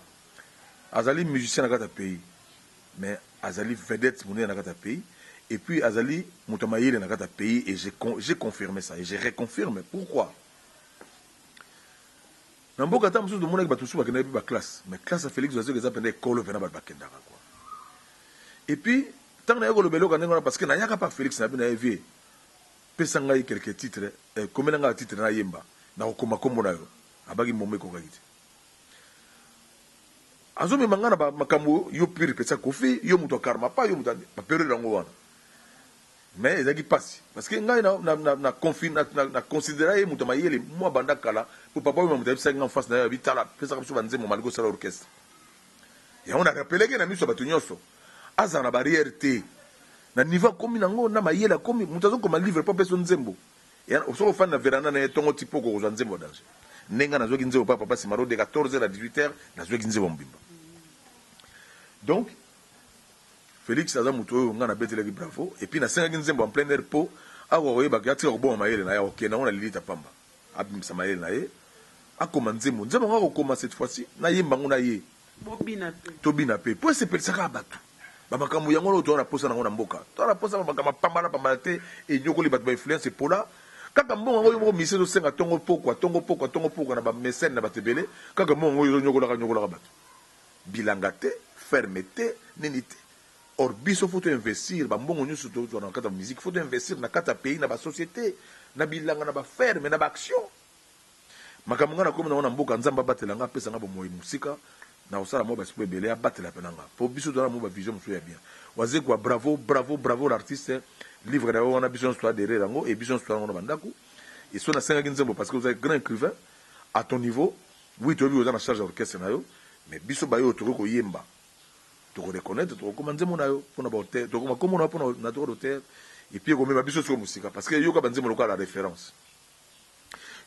azali musicien dans le pays mais azali vedette monnaie dans le pays et puis azali mutamaïle dans le pays et j'ai confirmé ça et j'ai reconfirmé pourquoi na mboka ta mususu mona ba tusu ba kena ba classe mais classe Félix Ouzazou que ça pendant école vena ba bakenda quoi et puis tant na yako lobelo kana parce que na yaka pas Félix na bina vie pesa ngai quelques titres comme na titre na yemba na okoma kombo na yo abaki momé ko kakiti azo me mangana ba makambo yo pire pesa kofi yo muto karma pas yo muto ba période ngo wana mais ezaki passe parce que ngai na confine na considérer muto mayele moi banda kala pour papa mo muto en face na bitala pesa ko banze mo malgo sala orchestre et on a rappelé que na miso batu nyoso azana barrière te na niveau comme nango na mayela comme mutazo comme livre pas personne nzembo et on se refait na veranda na tongo tipo ko zo nzembo danger nenga na zoki nzembo papa simaro de 14h à 18h na zoki nzembo mbimba donc Félix aza muto nga na betele bravo et puis na senga nzembo en plein air po awo oyeba ka tira ko bon mayele na ya OK na on a lilita pamba abimisa mayele na ye akoma nzembo nga ko cette fois-ci na yemba ngona ye tobina pe po se persaka batu bamakambo yango lo to na posa na mboka to na posa bamakambo pamba te e nyokoli batu ba influence pola kaka mbongo ngo mise zo senga tongo poko na ba mécène na batebele kaka mbongo yo nyokola batu bilanga te fermeté ninité or biso faut investir ba mbongo nyusu to na kata musique faut investir na kata pays na ba société na bilanga na ba ferme na ba action makambo ngana comme na mboka nzamba batelanga pesa ngabo moyi musika na osala mo ba sipo belé abatela penanga po biso dona mo ba vision musu ya bien waze kwa bravo l'artiste livre na wana biso histoire de rango et biso histoire ngona bandaku et so na senga nzembo parce que vous êtes grand écrivain à ton niveau oui tu as na charge d'orchestre na yo mais biso ba yo to ko yemba to ko reconnaître to ko manzemo na yo pona ba hotel to ko comme na pona na to hotel et puis ko mema biso so musika parce que yo ka banzemo loka la référence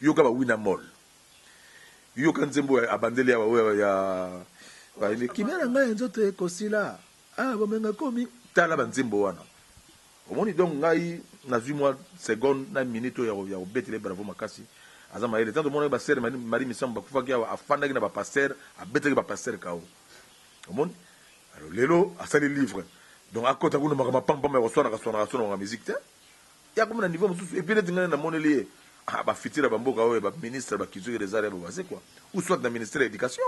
yo ka ba wina mall yo ka nzembo abandeli ya ile kimera ngai nzoto ekosila bomenga komi tala banzembo wana omoni donc ngai na 8 mois seconde na minute ya obetele bravo makasi azama ile tanto mona ba ser mari misamba kufaki afanda na ba pasteur abetele ba pasteur kao omoni alors lelo asali livre donc akota kuna makama pamba ma wasona ka musique te ya comme na niveau mususu et puis ndinga na moneli ba fitira ba mboka oyo ba ministre ba kizu des arts ba quoi ou soit na ministère de l'éducation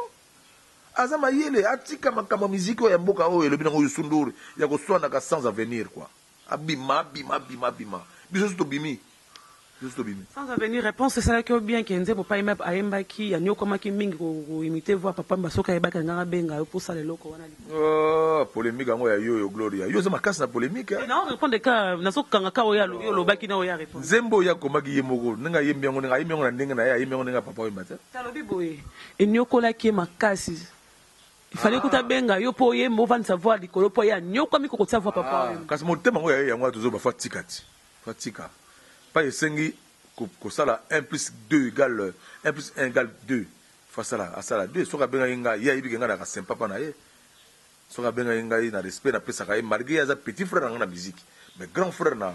azama yele atika makama musique ya mboka oyo elobi nango yusunduri ya koswana ka sans avenir quoi abima biso to bimi sans avenir réponse c'est ça que bien kenze pour pas imep aemba ki ya nyokoma ki mingi ko imiter voir papa mbasoka ebaka nganga benga pour ça le loko wana polémique ngo ya yo gloria yo za makasi na polémique na on répond de ka na so kanga ka oya yo lobaki na oya répond zembo ya komaki yemoko ninga yembiango ninga yembiango na ndenge na ya yembiango ninga papa oyembata talobi boye enyokola ki makasi il fallait que tu benga yo po ye mo van savoir likolo po ya nyoko mi ko savoir papa kasi motema ngo ya ngo tozo ba fatika pas esengi ko sala 1 + 2 = 1 + 1 = 2 face à ça 2 soka benga inga ya ibi kenga na sympa pa na ye soka benga inga na respect na pesa ka malgré ya petit frère na musique mais grand frère na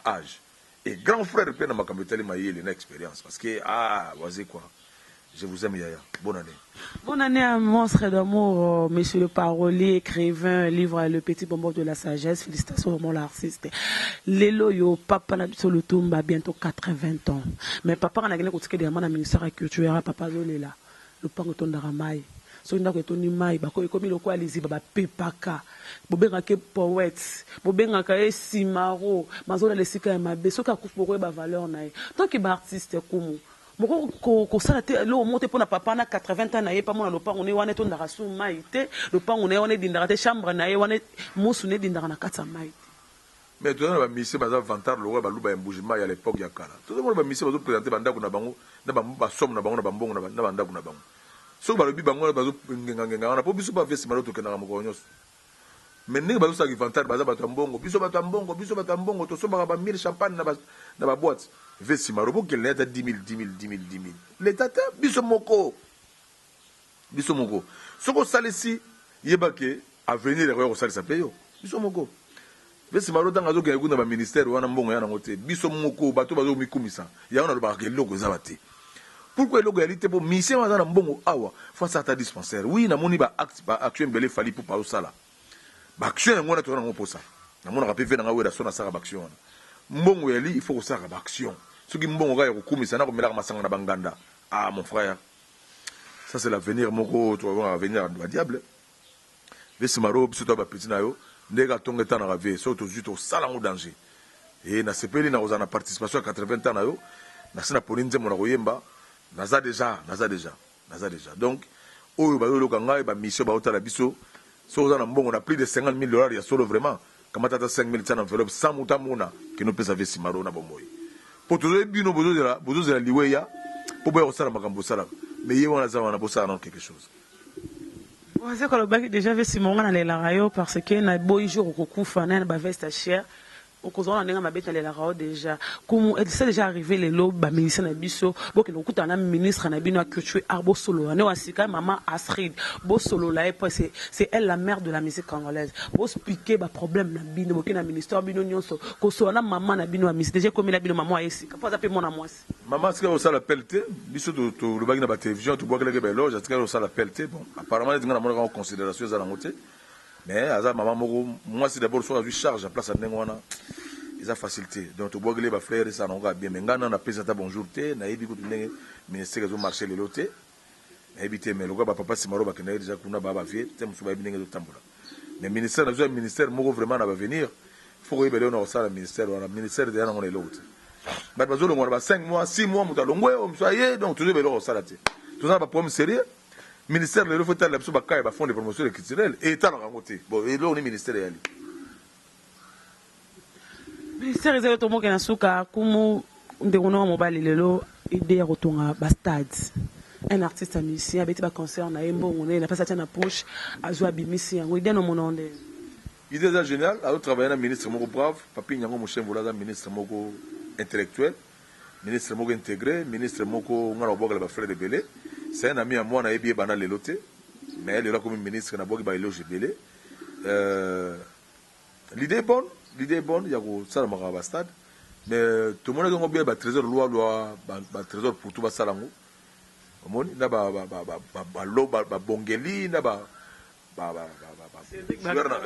âge et grand frère pe na makambo tali mayele na expérience parce que wazi quoi. Je vous aime, Yaya. Bonne année. Bonne année à Monstre d'amour, monsieur le parolier, écrivain, livre Le Petit Bonbon de la Sagesse. Félicitations vraiment l'artiste. Lelo yo, papa na biso le tumba bientôt 80 ans. Mais papa na gagné côté de la ministère de la Culture, papa zolela. Le pango tondara mai. So ndako toni mai ba ko ekomi loko alizi ba pepaka. Bobenga ke poète, bobenga ka simaro, mazona lesika ya mabe, so ka kufuro ba valeur na ye. Tant que ba artiste kumu ko sala te lo monte pona papa na 80 ans na ye pa mona lo pa on est wana to ndara su maite lo pa on est wana dindara te chambre na ye wana musu ne dindara na katsa maite mais to na ba mission ba vantar lo ba luba embujima ya l'époque ya kala to mo ba mission ba présenter banda kuna bango na ba somme na bango na bambongo na banda kuna bango so ba lobi bango ba zo ngenga wana po biso ba vesi malo to kenanga mo nyos mais ne ba zo sa vantar ba za ba tambongo biso ba tambongo to so ba 1000 champagne na ba boîte vesi marobo qu'elle n'est à 10 000. L'état biso moko. Soko salisi yebake avenir ya ko salisa peyo. Biso moko. Vesi marobo tanga zo ke kuna ba ministère wana mbongo ya na ngote. Biso moko bato bazo mikumisa. Ya ona ba ke loko za bate. pourquoi le réalité pour mission dans bon awa face à ta dispensaire oui na moni ba acte ba action belé fali pour pas ça là ba action ngona to na pour ça na mona rapé ve na wera sona sara ba action mbongo yali il faut que ça ba action ce qui mbongo ga yokumisa na ko melaka masanga na banganda ah mon frère ça c'est l'avenir moko to va venir du diable vesi maro biso to ba petit na yo ndeka tongeta na rave so to juste au sala mo danger et na sepeli na ozana participation à 80 ans na yo na sina polinze mo na koyemba naza déjà donc oyo ba yolo kanga ba mission ba otala biso so ozana mbongo na plus de $50,000 ya solo vraiment kamata ta 5,000 tana enveloppe sans mutamuna que no pesa vesi maro na bomoy pour tout bino bozo de la liweya pour boyo sala makambo sala mais yé wana za wana bosa na quelque chose. C'est que le bac déjà fait Simon dans les larayo parce que na boy jour au kufa na ba veste cher au cause on a ma bête dans les larayo déjà comme c'est déjà arrivé les lobes ba ministre na biso donc on kuta na ministre na bino que tu arbo solo na wasika maman Astrid bo solo là c'est elle la mère de la musique congolaise pour expliquer ba problème na bino bo na ministère bino nyonso ko so na maman na bino ministre déjà comme la bino maman esika pas appeler mon amour maman c'est que ça la pelleté biso to le bac na ba télévision to bois que les loges c'est que ça la pelleté bon apparemment les ngana en considération za langote mais aza maman moko moi c'est d'abord soit vu charge à place à nengwana ils ont facilité donc to bois que les ba frères ça n'onga bien mais ngana na pesa ta bonjour té na yebi ko ndenge ministère zo marché les lotés na yebi té mais le gars ba papa Simaro ba kena déjà kuna ba vie té musu ba yebi ndenge zo tambola mais ministère na zo ministère moko vraiment na va venir faut que yebele on ça le ministère de na ngona loté ba bazo ngona ba 5 mois 6 mois muta longwe o msoye donc toujours belo ça là té tout ça ba problème sérieux ministère le faut la biso ba kay ba fond de promotion culturelle et état na ngoté bon et là on est ministère yali ministère ezali tomoke na suka kumu ndeko na mobali lelo idée ya kotonga ba stade un artiste musicien abeti ba concert na embongo na pasa na poche azwa bimisi yango idée no mononde idée est géniale a travailler na ministre moko brave papi nyango mo chef volada ministre moko intellectuel ministre moko intégré ministre moko ngara boka ba frère de Belé c'est un ami à moi na ebi bana leloté mais elle est là comme ministre na boki ba éloge Belé l'idée est bonne il y a ça dans le stade mais tout le monde a bien le trésor loi le trésor pour tout ça là il y a bongeli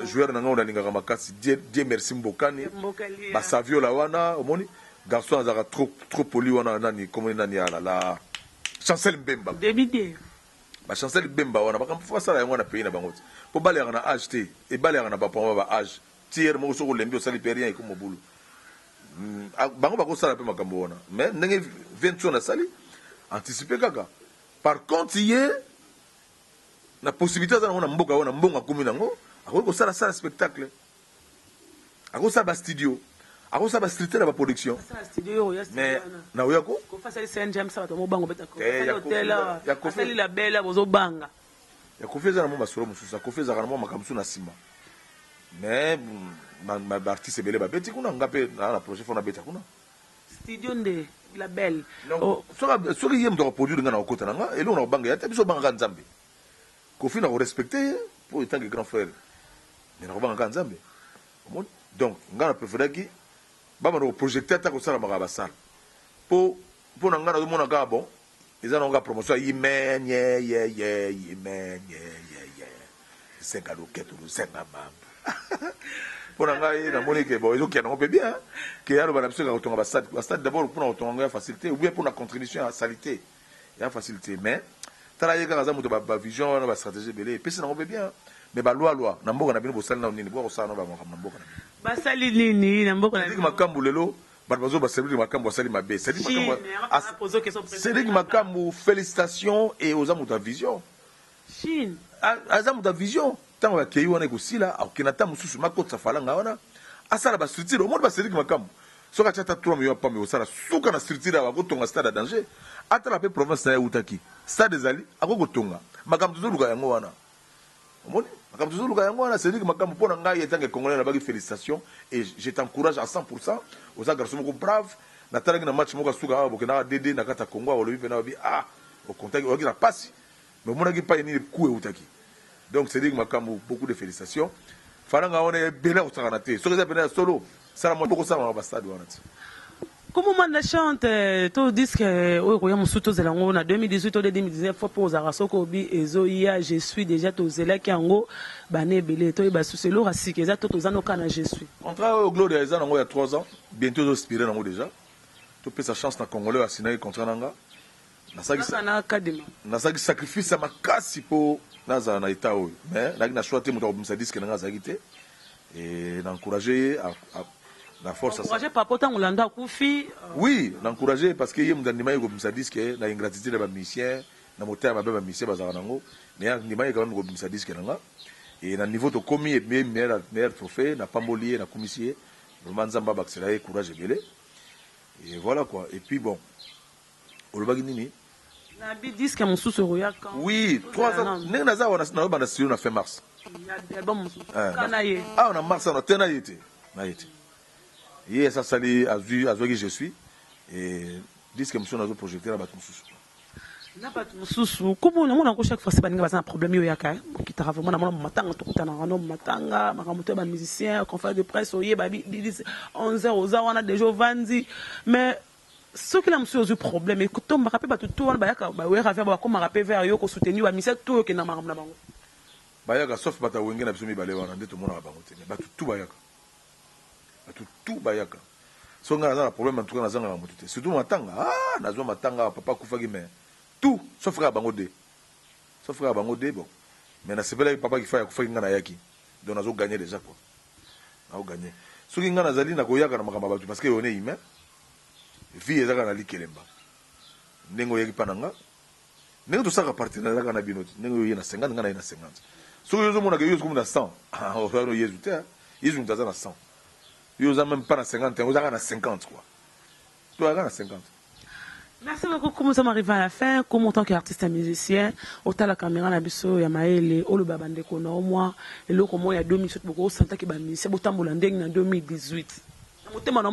joueur na ngona linga makasi Dieu merci mbokani ba savio la wana omoni garçon azaka trop poli wana nani comme nani ala la Chancel Mbemba débité ba Chancel Mbemba wana ba kam fa sala ngona pays na bango po balé na âge té et balé na ba poma ba âge tiers mo so ko lembi o sali perien e ko mobulu bango ba ko sala pe makambo wana mais ndenge 20 na sali anticiper kaka par contre hier la possibilité za na mboka wana mbonga komi nango ako sala spectacle ako sala studio ako sala street na ba production studio mais na oyako ko fa sala Saint James sa to mo bango beta ko hotel ya ko sala la belle bozo banga ya ko feza na mo basoro mususa ko feza na mo makamsu na sima mais ma artiste belé ba beti kuna ngape na projet fona beta kuna studio nde la belle so que yem do produire ngana okota nga et là on banga ya biso banga nzambe ko fina ko respecter pour étant que grand frère mais na banga nzambe donc ngana préférer ki ba ma projecteur ta ko sala ma ba sala pour ngana do mona ga bon ils ont nga promotion yimen c'est cadeau ketu c'est ngamba pour ngai na moni que bon ils ont qui n'ont pas bien que ya lo bana biso ka kotonga ba stade d'abord pour na kotonga facilité ou bien pour la contribution à salité ya facilité mais tala yeka kaza muto ba vision na ba stratégie belé puis na ngombe bien mais ba loi na mboka na bino bo sala na nini bo ko sala na ba mboka na ba sali nini na mboka na bino makambu lelo ba bazo ba servir makambu sali mabe c'est dit makambu félicitations et aux amours de vision Chine azamu da vision tant va kei wana ekosila akinata mususu makotsa falanga wana asala ba structure omo ba seriki makambu soka chata 3 millions pa me osala suka na structure ba kotonga stade à danger atala pe province na utaki stade zali akokotonga makambu tuzoluka yango wana omoni makambu tuzoluka yango wana seriki makambu pona ngai etange congolais na baki félicitations et je t'encourage à 100% aux garçons moko brave na talaki na match moko suka abo kena DD na kata Congo olobi pe na bi au contact o kina passe mais mon aki pa ni coup utaki donc c'est dit makambu beaucoup de félicitations faranga on est belé au saranate so que ça solo ça mo beaucoup ça ba stade wana Comment on chante tout disque au Royaume Souto Zelango en 2018 ou 2019 fois pour Zarasoko bi ezoia je suis déjà to zelaki ango bané belé to ba suselo rasike za to zano kana je suis. On travaille au Globe des Aizan il y a 3 ans, bientôt aspiré nango déjà. Tu peux sa chance na Congolais à signer contre nanga. Na sacrifice ma makasi po naza na état oyo. Mais na choisi muto komisa disque nanga zakité et d'encourager à la force. Encourager papa tant Olanda kufi. Oui, l'encourager parce que yem ndima yego komisa disque na ingratitude ba musicien na moteur ba ba musicien bazaka nango. Mais ndima yego komisa disque nanga. Et na niveau to komi et meilleur trophée na pambolier na commissaire. Vraiment nzamba bakisela courage belé. Et voilà quoi. Et puis bon. Olobaki nini? Na bi disque mususu royaka. Oui, 3 ans. N'est naza wana na banda studio na fin mars. Album mususu. Kana ye. Ah, on a mars on tena yete. Na yete. Hier ça sali azui qui je suis et disque mususu nazo projeter na batu mususu. Na batu mususu kubo na mona ko chaque fois c'est baninga bazana problème yo yaka. Ki tara vraiment na mona matanga to kutana ngano matanga makamuto ba musicien conférence de presse oye ba 11h aux heures on a déjà vandi mais ce qui a un problème, c'est que tout le monde a tout le monde vers yo soutenir wa mise tout que na maram na bango. Bayaka sauf bata wenge na bisomi bale wana ndeto mona bango te. Ba tout bayaka. Ba tout bayaka. So nga na problème en tout cas na zanga na motuté. Surtout matanga. Ah, na zo matanga papa kufaki mais tout sauf frère bango de. Sauf frère bango de bon. Mais na sepela papa qui fa kufaki nga na yaki. Donc na zo gagner déjà quoi. Na zo gagner. So nga na zali na koyaka na makamba batu parce que on est humain. Vie ezaka na likelemba ndengo yeki pananga ndengo to saka partenaire ezaka na binoti ndengo yena 50 ngana yena 50 so yozo mona ke yozo comme na 100 ah o fano yezu te yezu mtaza na 100 yozo même pas na 50 yozo na 50 quoi to aga na 50. Merci beaucoup. Comment ça m'arrive à la fin? Comme en tant qu'artiste et musicien, autant la caméra na biso ya maele o le babande ko na au moins et lo comment il y a 2018 beaucoup santa ki ba musicien botambola ndeng na 2018. Bonne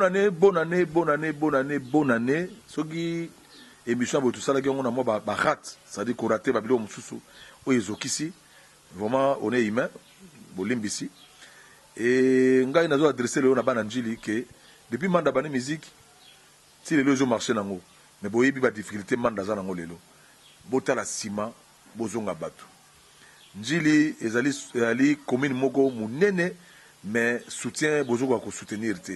année, bonne année, bonne année, bonne année, bonne année. Ce qui émission tout ça là qui on a moi rate, c'est-à-dire qu'on rate babilo mususu o ezokisi. Vraiment on est humain, bolimbisi. Et ngai nazo adresser le on a bananjili que depuis manda bani musique si les loges marché nango mais boyebi ba difficulté manda za nango lelo. Botala ciment bozonga batu. Njili ezali commune moko munene mais soutien bozoka ko soutenir te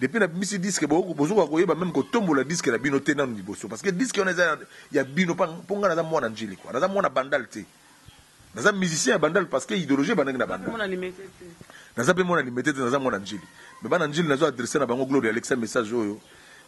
depuis na misi disque bozoka ko yeba même ko tombola disque na bino te nanu liboso parce que disque on y a bino ponga na za mwana njili quoi na za mwana bandal te na za musicien bandal parce que idéologie bandal na bandal na za pe mwana limité te na za mwana njili mais bana njili nazo adresser na bango Globe Alexa message oyo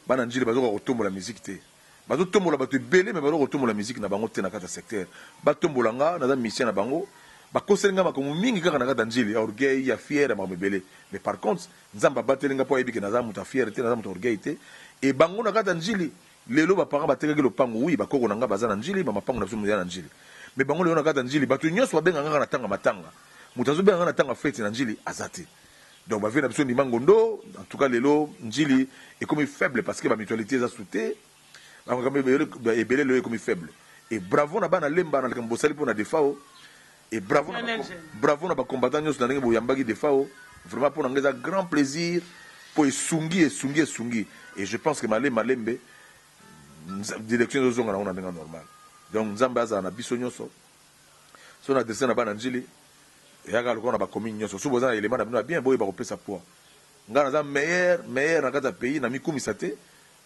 bana njili bazoka ko tombola musique te bazo tombola bato belé mais bazo ko tombola musique na bango te na kata secteur ba tombola nga na za musicien na bango bakoselenga makomo mingi kaka na kata njili orgueil ya fier ma mebele mais par contre nzamba batelenga po yebike na za muta fierté na za muta orgueil te et bango na kata njili lelo ba parents batekaki lopango oui bakoko na nga baza na njili ba mapango na biso na njili mais bango lelo na kata njili bato nyonso babenga nga na tanga matanga mutazo benga na tanga fête na njili azate donc ba vient na biso ni mangondo en tout cas lelo njili est comme faible parce que ba mutualité za souté ba comme ebele lelo est comme faible et bravo na bana lemba na kambo sali pour na defao. Et bravo na ba combattant nyos na ndenge boyambaki de fao vraiment pour ngeza grand plaisir pour sungi et je pense que malembe direction de zonga na ona ndenge normal donc nzamba za na biso nyoso so na dessin na bana njili et aka lokona ba commune nyoso so bozana élément na bino bien boye ba kopesa poids ngana za meilleur na kata pays na mikumisa te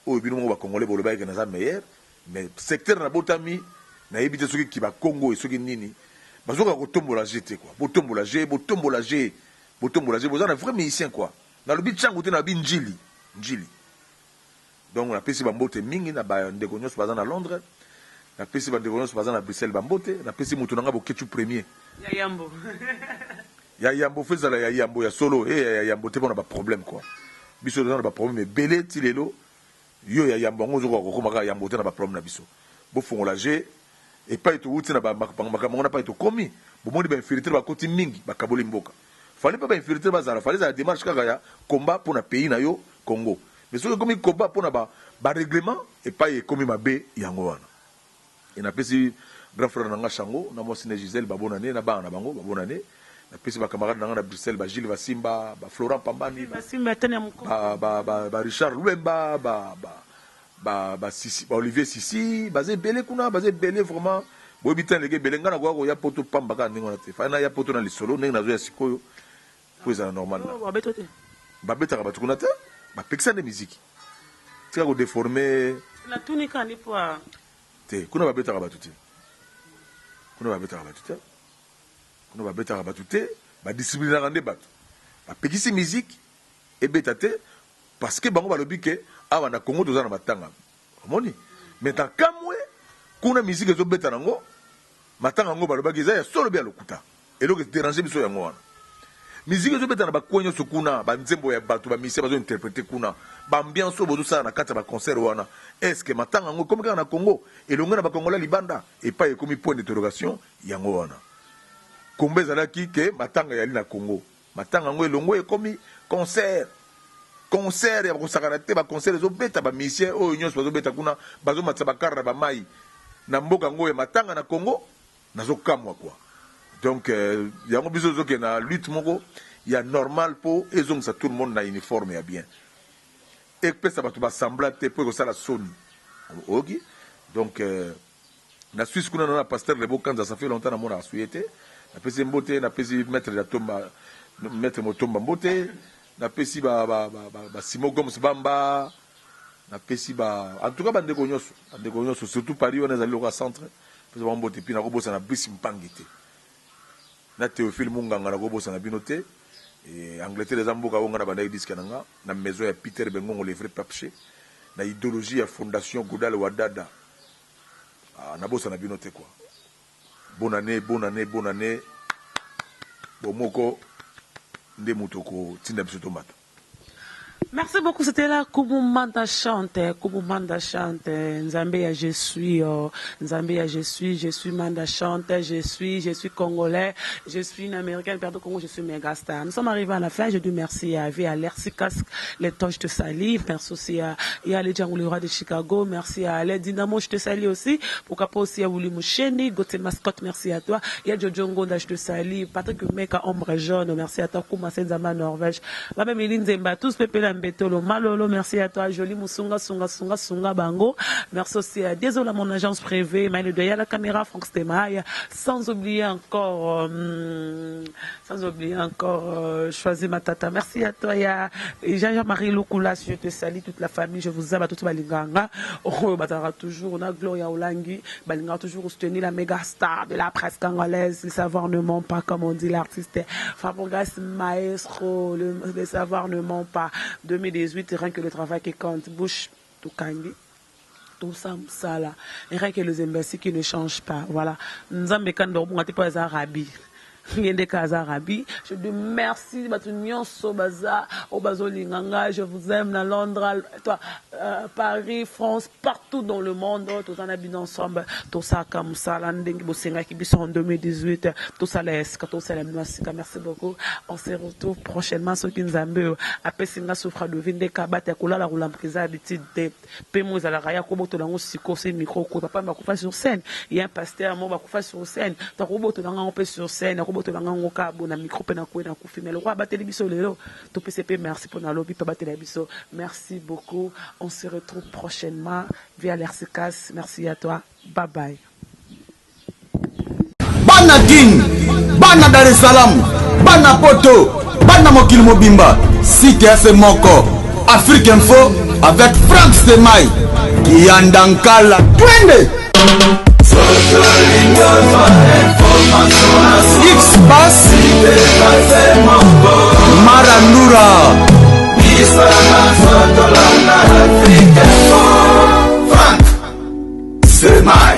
o bino mo ba congolais boloba ke na za meilleur mais secteur na botami na yebite soki ki ba Congo et soki nini bazoka ko tombola jeté quoi botombola bozana vrai musicien quoi na lobi tchangu te na bi njili donc na pesi bambote mingi na ba ndeko nyos bazana Londres na pesi ba ndeko nyos bazana Bruxelles bambote na pesi mutu nanga bo kechu premier ya yambo fezala ya yambo ya solo ya yambo te bona ba problème quoi biso na ba problème belé tilelo yo ya yambo ngozo ko komaka yambo te na ba problème na biso bo fongola je et pas tout outil na ba makamona pas tout commis bon moni ba infiltrer ba koti mingi ba kaboli mboka fallait pas ba infiltrer ba zara fallait za démarche kaka ya combat pour na pays na yo Congo mais ce comme combat pour na ba règlement et pas comme mabe yango wana et na pesi grand frère nanga Chango na mo sine Gisèle ba bonane na ba na bango ba bonane napesi bacamarade na nga na Bruxelles ba Gilles Vasimba ba Florent Pambani ba Richard Louemba ba Sissi ba Olivier Sissi baze belé kuna baze belé vraiment boyebi tan lege belé nga na kwa ko ya poto pamba ka ndingo na te fa na ya poto na lisolo ndenge nazo ya sikoyo po eza normal na babetaka bato kuna te bapekisa nde miziki tika kodéforme na tunika ndi po te kuna babetaka bato te kuna babetaka bato te kuna babetaka bato te badisciplinaka nde bato bapekisi miziki ebeta te parce que bango balobi ke awa na Congo toza na matanga omoni maintenant kamwe kuna miziki ezobeta nango matanga yango balobaki eza ya solo bya lokuta eloko déranger biso yango wana miziki ezobeta na bakuwa nyonso kuna banzembo ya bato bamisie bazointerprete kuna baambiance oyo bozosala na kati ya baconcert wana estce matanga yango ekomi kaka na Congo elongo na bakongola libanda epai ekomi point d'interrogation yango wana kombo ezalaki ke matanga yali na Congo matanga yango elongo ekomi concert ya bakosakana te baconcert ezobeta bamisien oyo nyonso bazobeta kuna bazomatisa bakara na bamai na mboka yango ya matanga na Congo nazokamwa kwa donc yango biso ozoke na lutte moko ya normal po ezongisa tout le monde na uniforme ya bien epesa bato basambla te po ekosala soni oki donc na Suisse kuna na pasteur Lebo Kanza ça fait longtemps na mona asuye te napesi mbote napesi maître Motomba mbote napesi ba Simo Gomes Bamba napesi en tout cas bandeko nyonso surtout Paris on ezali loka centre pesi ba mbote pina kobosa na bisi mpangite na Théophile Munganga na kobosa na binote et Angleterre les amboka onga na bandai disque nanga na maison ya Peter Bengongo le vrai papier na idéologie ya fondation Godal Wadada na bosa na binote quoi bonne année bomoko nde mutoko tinda biso tomata. Merci beaucoup, c'était là Kumumanda chante, Nzambia je suis Manda chante, je suis congolais, je suis une américaine, perdue Congo, je suis mégastar. Nous sommes arrivés à la fin, je dis merci à Lersikas, les Toches, je te salue, merci aussi à les Django, le roi de Chicago, merci à les Dynamo, je te salue aussi, pourquoi pas aussi à Willy Moucheni, Gauthier Mascotte, merci à toi, il y a Jojo Ngonda, je te salue, Patrick Meka, Ombre Jaune, merci à toi, Kouma Senzama, Norvège, Babem Eline Zemba, tous Pépé Betolo Malolo, merci à toi, Jolie Moussunga, Sunga Bango. Merci aussi à désolé à mon agence privée, Maïle de la caméra, Franck Stemaille, sans oublier encore, Choisis ma tata. Merci à toi, il y a Jean-Marie Lukula, je te salue, toute la famille, je vous aime à toute Balinganga. Oh, Batara toujours, on a Gloria Olangi, Balinganga toujours soutenir la méga star de la presse congolaise, le savoir ne ment pas, comme on dit l'artiste. Fabogas Maestro, le savoir ne ment pas. 2018, rien que le travail qui compte, bouche, tout kangi, tout ça là, et rien que les imbéciles qui ne changent pas. Voilà. Nous avons des Arabi. Je dis merci, je vous aime dans Londres, toi, Paris, France, partout dans le monde, tout en habitant ensemble, tout ça comme ça, en 2018, tout ça merci beaucoup. On se retrouve prochainement sur Kinzambe, après Singa souffra de vinde kabate kula la roulam prisa habitude de pemo za la raya kobo to lango siko c'est micro ko papa m'a coufa sur scène, il y a un pasteur moi m'a coufa sur scène, ta robo to lango on peut sur scène. Merci beaucoup. On se retrouve prochainement via l'RCCAS. Merci à toi. Bye bye. Bana King, Bana Dar es Salaam, Bana Poto, Bana Mokil Mobimba, CTF Moko, Afrique Info avec Franck Stemaille, Yandankala, Twende. X-Bass Marandura Franck Stemaille.